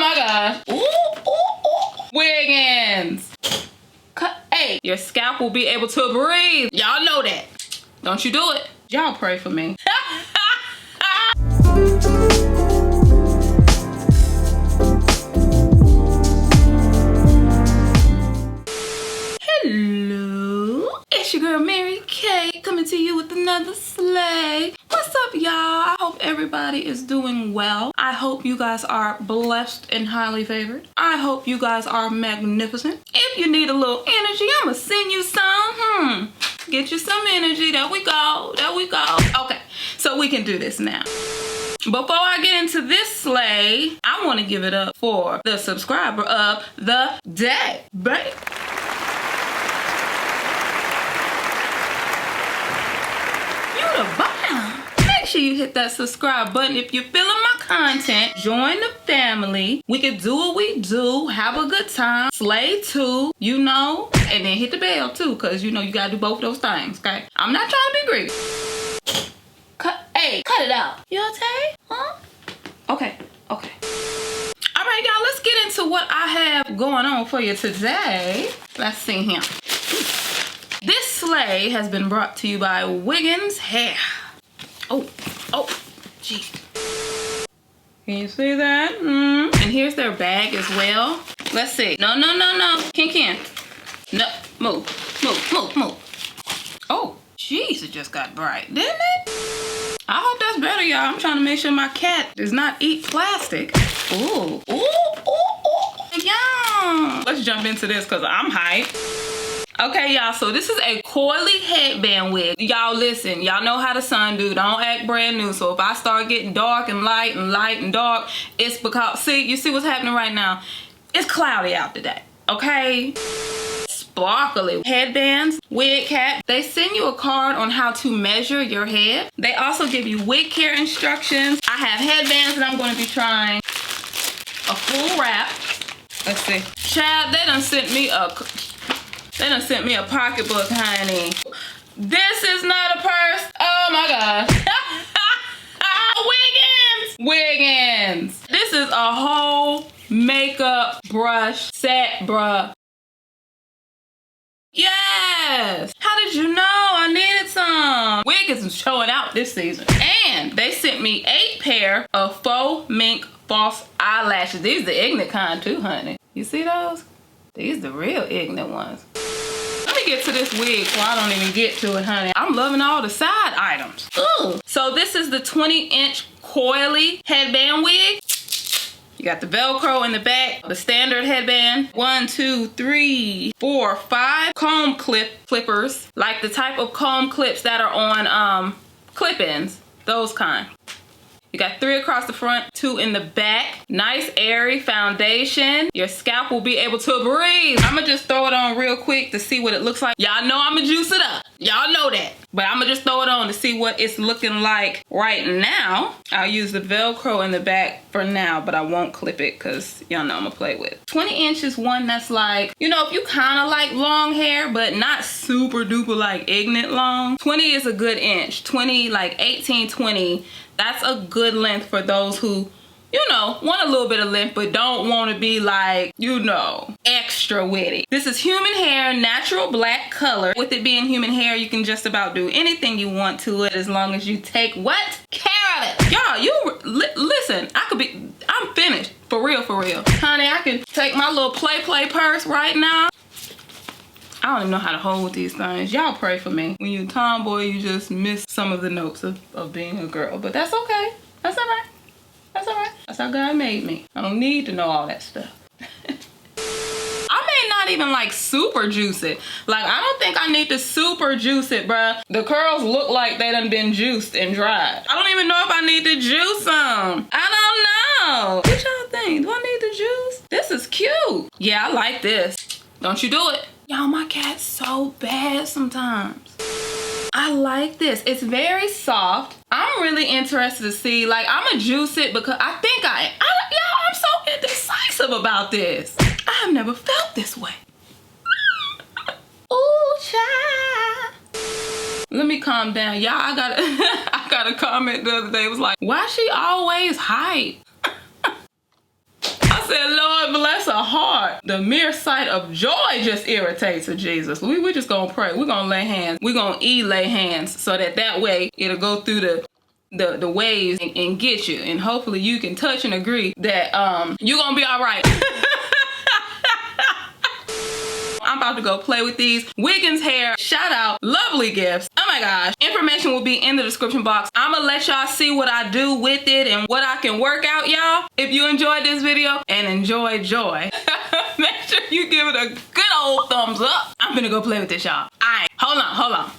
my gosh. Ooh, ooh, ooh. Wiggins. Hey, your scalp will be able to breathe. Y'all know that. Don't you do it. Y'all pray for me. Hello, it's your girl Mary Kay coming to you with another slay. What's up, y'all? I hope everybody is doing well. I hope you guys are blessed and highly favored. I hope you guys are magnificent. If you need a little energy, I'ma send you some. Get you some energy. There we go. There we go. Okay, so we can do this now. Before I get into this slay, I want to give it up for the subscriber of the day, babe. You the bomb. Make sure you hit that subscribe button if you're feeling my content. Join the family. We can do what we do. Have a good time. Slay too, you know. And then hit the bell too, because you know you gotta do both of those things, okay? I'm not trying to be greedy. Hey, cut it out. You okay? Huh? Okay, okay. All right, y'all, let's get into what I have going on for you today. Let's see here. This slay has been brought to you by Wiggins hair. Oh, gee. Can you see that? And here's their bag as well. Let's see. No. Ken. No, move. Oh, jeez, it just got bright, didn't it? I hope that's better, y'all. I'm trying to make sure my cat does not eat plastic. Ooh. Yum. Let's jump into this because I'm hyped. Okay, y'all, so this is a Coily headband wig. Y'all listen, y'all know how the sun do. Don't act brand new. So if I start getting dark and light and dark, it's because, you see what's happening right now? It's cloudy out today, okay? Sparkly headbands, wig cap. They send you a card on how to measure your head. They also give you wig care instructions. I have headbands that I'm going to be trying. A full wrap. Let's see. Child, they done sent me a pocketbook, honey. This is not a purse. Oh my gosh. Wiggins. This is a whole makeup brush set, bruh. Yes! How did you know I needed some? Wiggins is showing out this season. And they sent me 8 pair of faux mink false eyelashes. These are the ignorant kind too, honey. You see those? These are the real ignorant ones. Let me get to this wig so I don't even get to it, honey. I'm loving all the side items. Ooh. So this is the 20-inch Coily headband wig. You got the Velcro in the back, the standard headband. 1, 2, 3, 4, 5 comb clippers, like the type of comb clips that are on clip-ins, those kind. You got 3 across the front, 2 in the back. Nice airy foundation. Your scalp will be able to breathe. I'm gonna just throw it on real quick to see what it looks like. Y'all know I'm gonna juice it up. Y'all know that. But I'm gonna just throw it on to see what it's looking like right now. I'll use the Velcro in the back for now, but I won't clip it because y'all know I'm gonna play with. 20 inches one that's like, you know, if you kind of like long hair, but not super duper like ignorant long. 20 is a good inch. 20, like 18, 20. That's a good length for those who, you know, want a little bit of length, but don't want to be like, you know, extra witty. This is human hair, natural black color. With it being human hair, you can just about do anything you want to it as long as you take what? Care of it. Y'all, listen, I'm finished. For real. Honey, I can take my little play purse right now. I don't even know how to hold these things. Y'all pray for me. When you're a tomboy, you just miss some of the notes of being a girl. But that's okay. That's all right. That's all right. That's how God made me. I don't need to know all that stuff. I may not even like super juice it. Like, I don't think I need to super juice it, bruh. The curls look like they done been juiced and dried. I don't even know if I need to juice them. I don't know. What y'all think? Do I need to juice? This is cute. Yeah, I like this. Don't you do it. Y'all, my cat's so bad sometimes. I like this. It's very soft. I'm really interested to see, like, I'm gonna juice it because I think y'all, I'm so indecisive about this. I have never felt this way. Ooh, child. Let me calm down. Y'all, I got a comment the other day. It was like, why she always hype? I I said, Lord bless her heart. The mere sight of joy just irritates her, Jesus. We just gonna pray. We're gonna lay hands. We're gonna lay hands so that way it'll go through the waves and get you. And hopefully you can touch and agree that you're gonna be all right. I'm about to go play with these. Wiggins hair, shout out, lovely gifts. Oh my gosh. Information will be in the description box. I'm gonna let y'all see what I do with it and what I can work out, y'all. If you enjoyed this video and enjoy joy, make sure you give it a good old thumbs up. I'm gonna go play with this, y'all. All right, hold on.